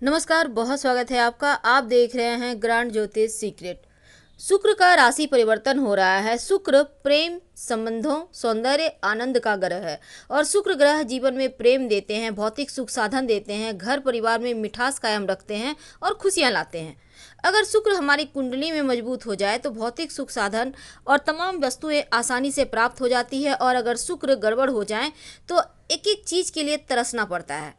नमस्कार, बहुत स्वागत है आपका। आप देख रहे हैं ग्रांड ज्योतिष सीक्रेट। शुक्र का राशि परिवर्तन हो रहा है। शुक्र प्रेम, संबंधों, सौंदर्य, आनंद का ग्रह है और शुक्र ग्रह जीवन में प्रेम देते हैं, भौतिक सुख साधन देते हैं, घर परिवार में मिठास कायम रखते हैं और खुशियां लाते हैं। अगर शुक्र हमारी कुंडली में मजबूत हो जाए तो भौतिक सुख साधन और तमाम वस्तुएं आसानी से प्राप्त हो जाती है, और अगर शुक्र गड़बड़ हो जाए तो एक एक चीज के लिए तरसना पड़ता है।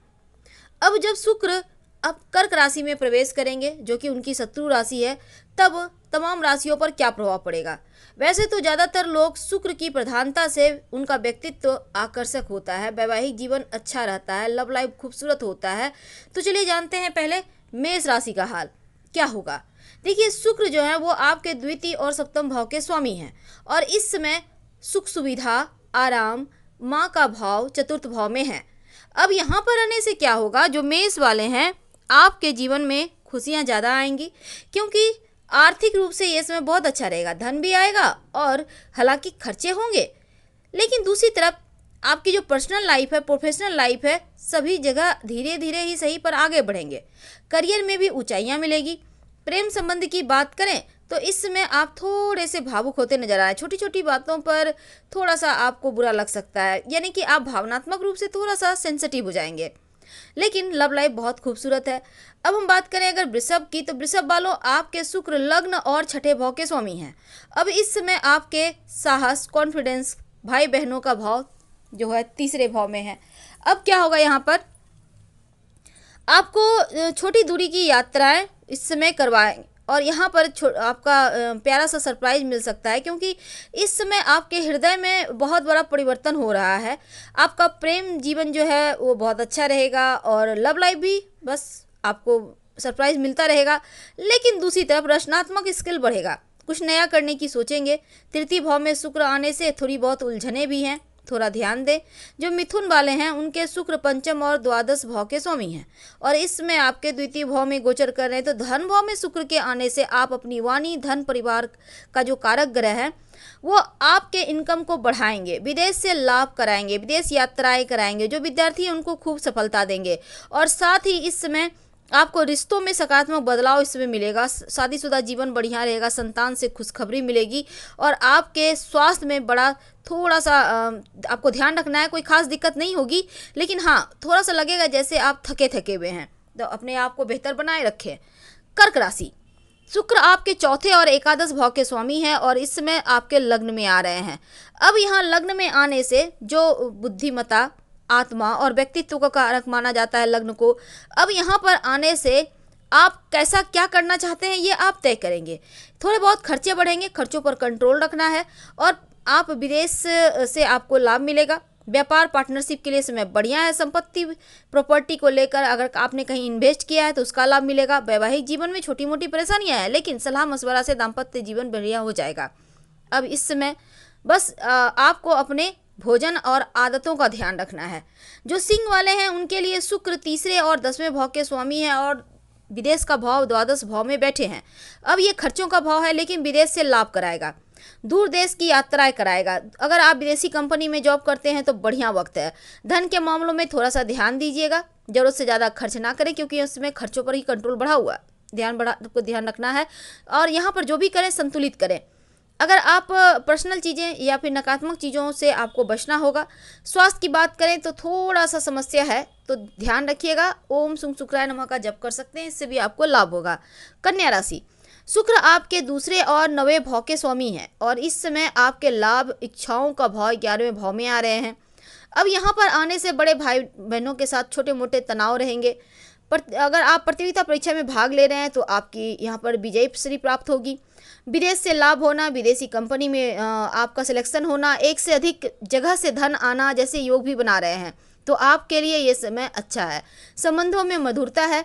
अब जब शुक्र अब कर्क राशि में प्रवेश करेंगे, जो कि उनकी शत्रु राशि है, तब तमाम राशियों पर क्या प्रभाव पड़ेगा। वैसे तो ज़्यादातर लोग शुक्र की प्रधानता से उनका व्यक्तित्व आकर्षक होता है, वैवाहिक जीवन अच्छा रहता है, लव लाइफ खूबसूरत होता है। तो चलिए जानते हैं पहले मेष राशि का हाल क्या होगा। देखिए, शुक्र जो है वो आपके द्वितीय और सप्तम भाव के स्वामी हैं और इस समय सुख सुविधा, आराम, माँ का भाव चतुर्थ भाव में है। अब यहाँ पर आने से क्या होगा, जो मेष वाले हैं आपके जीवन में खुशियाँ ज़्यादा आएंगी, क्योंकि आर्थिक रूप से ये समय बहुत अच्छा रहेगा, धन भी आएगा और हालांकि खर्चे होंगे, लेकिन दूसरी तरफ आपकी जो पर्सनल लाइफ है, प्रोफेशनल लाइफ है, सभी जगह धीरे धीरे ही सही पर आगे बढ़ेंगे। करियर में भी ऊंचाइयां मिलेगी। प्रेम संबंध की बात करें तो इस समय आप थोड़े से भावुक होते नजर आए, छोटी छोटी बातों पर थोड़ा सा आपको बुरा लग सकता है, यानी कि आप भावनात्मक रूप से थोड़ा सा सेंसिटिव हो जाएंगे। लेकिन लव लाइफ बहुत खूबसूरत है। अब हम बात करें अगर वृषभ की, तो वृषभ वालों आपके शुक्र लग्न और छठे भाव के स्वामी हैं। अब इस समय आपके साहस, कॉन्फिडेंस, भाई बहनों का भाव जो है तीसरे भाव में है। अब क्या होगा, यहाँ पर आपको छोटी दूरी की यात्राएं इस समय करवाएं और यहाँ पर आपका प्यारा सा सरप्राइज मिल सकता है, क्योंकि इस समय आपके हृदय में बहुत बड़ा परिवर्तन हो रहा है। आपका प्रेम जीवन जो है वो बहुत अच्छा रहेगा और लव लाइफ भी बस आपको सरप्राइज मिलता रहेगा। लेकिन दूसरी तरफ रचनात्मक स्किल बढ़ेगा, कुछ नया करने की सोचेंगे। तृतीय भाव में शुक्र आने से थोड़ी बहुत उलझने भी हैं, थोड़ा ध्यान दें। जो मिथुन वाले हैं उनके शुक्र पंचम और द्वादश भाव के स्वामी हैं और इसमें आपके द्वितीय भाव में गोचर कर रहे हैं। तो धन भाव में शुक्र के आने से आप अपनी वाणी, धन, परिवार का जो कारक ग्रह है वो आपके इनकम को बढ़ाएंगे, विदेश से लाभ कराएंगे, विदेश यात्राएं कराएंगे। जो विद्यार्थी हैं उनको खूब सफलता देंगे और साथ ही इस समय आपको रिश्तों में सकारात्मक बदलाव इसमें मिलेगा। शादीशुदा जीवन बढ़िया रहेगा, संतान से खुशखबरी मिलेगी और आपके स्वास्थ्य में बड़ा थोड़ा सा आपको ध्यान रखना है। कोई खास दिक्कत नहीं होगी, लेकिन हाँ थोड़ा सा लगेगा जैसे आप थके थके हुए हैं, तो अपने आप को बेहतर बनाए रखें। कर्क राशि, शुक्र आपके चौथे और एकादश भाव के स्वामी हैं और इस समय आपके लग्न में आ रहे हैं। अब यहाँ लग्न में आने से जो बुद्धिमता, आत्मा और व्यक्तित्व का कारक माना जाता है लग्न को, अब यहाँ पर आने से आप कैसा क्या करना चाहते हैं ये आप तय करेंगे। थोड़े बहुत खर्चे बढ़ेंगे, खर्चों पर कंट्रोल रखना है और आप विदेश से आपको लाभ मिलेगा। व्यापार पार्टनरशिप के लिए समय बढ़िया है। संपत्ति, प्रॉपर्टी को लेकर अगर आपने कहीं इन्वेस्ट किया है तो उसका लाभ मिलेगा। वैवाहिक जीवन में छोटी मोटी परेशानियां हैं, लेकिन सलाह मशवरा से दाम्पत्य जीवन बढ़िया हो जाएगा। अब इस समय बस आपको अपने भोजन और आदतों का ध्यान रखना है। जो सिंह वाले हैं उनके लिए शुक्र तीसरे और 10वें भाव के स्वामी हैं और विदेश का भाव द्वादश भाव में बैठे हैं। अब ये खर्चों का भाव है, लेकिन विदेश से लाभ कराएगा, दूर देश की यात्राएं कराएगा। अगर आप विदेशी कंपनी में जॉब करते हैं तो बढ़िया वक्त है। धन के मामलों में थोड़ा सा ध्यान दीजिएगा, जरूरत से ज़्यादा खर्च ना करें, क्योंकि उसमें खर्चों पर ही कंट्रोल बढ़ा हुआ है। ध्यान रखना है और यहाँ पर जो भी करें संतुलित करें। अगर आप पर्सनल चीज़ें या फिर नकारात्मक चीज़ों से आपको बचना होगा। स्वास्थ्य की बात करें तो थोड़ा सा समस्या है, तो ध्यान रखिएगा। ओम सुं शुक्राय नमः का जप कर सकते हैं, इससे भी आपको लाभ होगा। कन्या राशि, शुक्र आपके दूसरे और 9वें भाव के स्वामी हैं और इस समय आपके लाभ, इच्छाओं का भाव 11वें भाव में आ रहे हैं। अब यहाँ पर आने से बड़े भाई बहनों के साथ छोटे मोटे तनाव रहेंगे। पर अगर आप प्रतियोगिता परीक्षा में भाग ले रहे हैं तो आपकी यहाँ पर विजय श्री प्राप्त होगी। विदेश से लाभ होना, विदेशी कंपनी में आपका सिलेक्शन होना, एक से अधिक जगह से धन आना जैसे योग भी बना रहे हैं, तो आपके लिए ये समय अच्छा है। संबंधों में मधुरता है।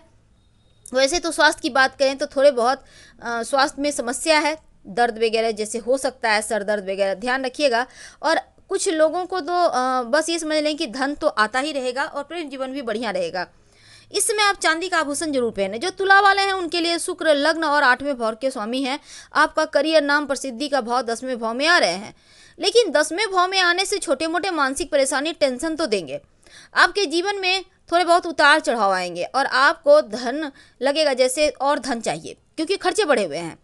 वैसे तो स्वास्थ्य की बात करें तो थोड़े बहुत स्वास्थ्य में समस्या है, दर्द वगैरह जैसे हो सकता है, सर दर्द वगैरह, ध्यान रखिएगा। और कुछ लोगों को तो बस ये समझ लें कि धन तो आता ही रहेगा और प्रेम जीवन भी बढ़िया रहेगा। इस समय आप चांदी का आभूषण जरूर पहने। जो तुला वाले हैं उनके लिए शुक्र लग्न और 8वें भाव के स्वामी हैं। आपका करियर, नाम, प्रसिद्धि का भाव 10वें भाव में आ रहे हैं, लेकिन 10वें भाव में आने से छोटे मोटे मानसिक परेशानी, टेंशन तो देंगे। आपके जीवन में थोड़े बहुत उतार चढ़ाव आएंगे और आपको धन लगेगा जैसे और धन चाहिए, क्योंकि खर्चे बढ़े हुए हैं।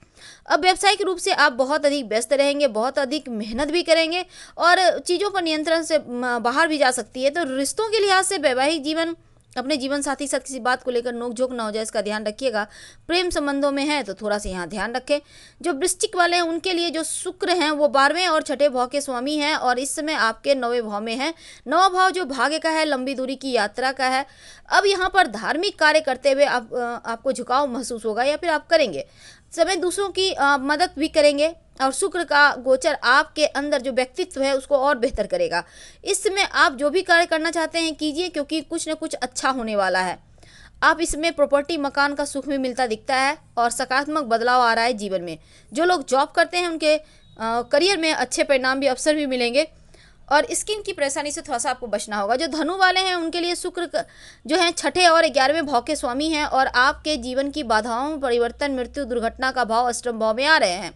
अब व्यावसायिक रूप से आप बहुत अधिक व्यस्त रहेंगे, बहुत अधिक मेहनत भी करेंगे और चीज़ों पर नियंत्रण से बाहर भी जा सकती है। तो रिश्तों के लिहाज से वैवाहिक जीवन, अपने जीवन साथी के साथ किसी बात को लेकर नोक झोंक ना हो जाए, इसका ध्यान रखिएगा। प्रेम संबंधों में है तो थोड़ा सा यहाँ ध्यान रखें। जो वृश्चिक वाले हैं उनके लिए जो शुक्र हैं वो 12वें और 6ठे भाव के स्वामी हैं और इस समय आपके 9वें भाव में है। 9वां भाव जो भाग्य का है, लंबी दूरी की यात्रा का है। अब यहाँ पर धार्मिक कार्य करते हुए आपको झुकाव महसूस होगा या फिर आप करेंगे। समय दूसरों की मदद भी करेंगे और शुक्र का गोचर आपके अंदर जो व्यक्तित्व है उसको और बेहतर करेगा। इस समय आप जो भी कार्य करना चाहते हैं कीजिए, क्योंकि कुछ न कुछ अच्छा होने वाला है। आप इसमें प्रॉपर्टी मकान का सुख भी मिलता दिखता है और सकारात्मक बदलाव आ रहा है जीवन में। जो लोग जॉब करते हैं उनके करियर में अच्छे परिणाम भी, अवसर भी मिलेंगे और स्किन की परेशानी से थोड़ा सा आपको बचना होगा। जो धनु वाले हैं उनके लिए शुक्र जो है 6ठे और 11वें भाव के स्वामी हैं और आपके जीवन की बाधाओं, परिवर्तन, मृत्यु, दुर्घटना का भाव अष्टम भाव में आ रहे हैं।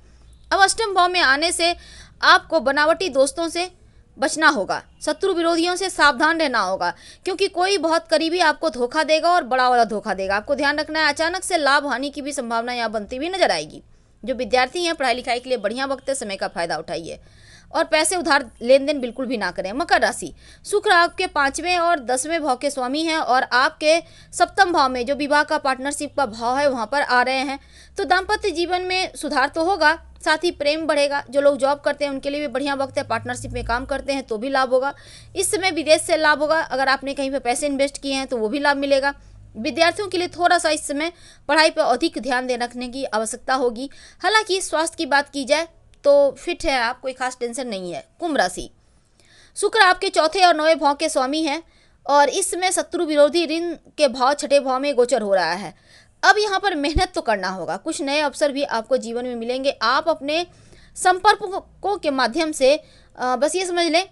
अब अष्टम भाव में आने से आपको बनावटी दोस्तों से बचना होगा, शत्रु विरोधियों से सावधान रहना होगा, क्योंकि कोई बहुत करीबी आपको धोखा देगा और बड़ा वाला धोखा देगा। आपको ध्यान रखना है। अचानक से लाभ हानि की भी संभावना यहाँ बनती हुई नजर आएगी। जो विद्यार्थी हैं पढ़ाई लिखाई के लिए बढ़िया वक्त है, समय का फायदा उठाइए और पैसे उधार लेन देन बिल्कुल भी ना करें। मकर राशि, शुक्र आपके 5वें और 10वें भाव के स्वामी हैं और आपके सप्तम भाव में जो विवाह का, पार्टनरशिप का भाव है वहाँ पर आ रहे हैं। तो दाम्पत्य जीवन में सुधार तो होगा, साथ ही प्रेम बढ़ेगा। जो लोग जॉब करते हैं उनके लिए भी बढ़िया वक्त है। पार्टनरशिप में काम करते हैं तो भी लाभ होगा। इस समय विदेश से लाभ होगा। अगर आपने कहीं पर पैसे इन्वेस्ट किए हैं तो वो भी लाभ मिलेगा। विद्यार्थियों के लिए थोड़ा सा इस समय पढ़ाई पर अधिक ध्यान दे रखने की आवश्यकता होगी। हालांकि स्वास्थ्य की बात की जाए तो फिट है आप, कोई खास टेंशन नहीं है। कुंभ राशि, शुक्र आपके 4थे और 9वें भाव के स्वामी हैं और इस समय शत्रु विरोधी ऋण के भाव 6ठे भाव में गोचर हो रहा है। अब यहाँ पर मेहनत तो करना होगा, कुछ नए अवसर भी आपको जीवन में मिलेंगे। आप अपने संपर्कों के माध्यम से बस ये समझ लें,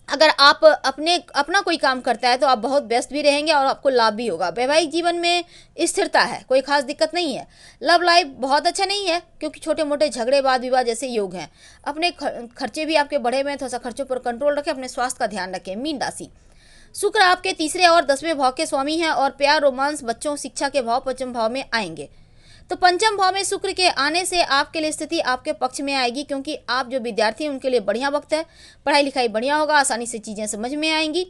अगर आप अपना कोई काम करता है तो आप बहुत व्यस्त भी रहेंगे और आपको लाभ भी होगा। वैवाहिक जीवन में स्थिरता है, कोई खास दिक्कत नहीं है। लव लाइफ बहुत अच्छा नहीं है क्योंकि छोटे मोटे झगड़े, वाद विवाद जैसे योग हैं। अपने खर्चे भी आपके बढ़े हुए हैं, थोड़ा सा खर्चों पर कंट्रोल रखें, अपने स्वास्थ्य का ध्यान रखें। मीन राशि, शुक्र आपके 3रे और 10वें भाव के स्वामी हैं और प्यार, रोमांस, बच्चों, शिक्षा के भाव 5म भाव में आएंगे। तो 5म भाव में शुक्र के आने से आपके लिए स्थिति आपके पक्ष में आएगी, क्योंकि आप जो विद्यार्थी हैं उनके लिए बढ़िया वक्त है। पढ़ाई लिखाई बढ़िया होगा, आसानी से चीज़ें समझ में आएंगी।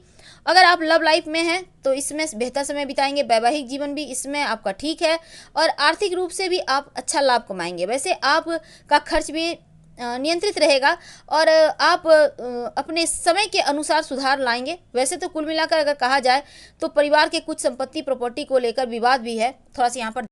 अगर आप लव लाइफ में हैं तो इसमें बेहतर समय बिताएंगे। वैवाहिक जीवन भी इसमें आपका ठीक है और आर्थिक रूप से भी आप अच्छा लाभ कमाएंगे। वैसे आपका खर्च भी नियंत्रित रहेगा और आप अपने समय के अनुसार सुधार लाएंगे। वैसे तो कुल मिलाकर अगर कहा जाए तो परिवार के कुछ संपत्ति, प्रॉपर्टी को लेकर विवाद भी है, थोड़ा सा यहाँ पर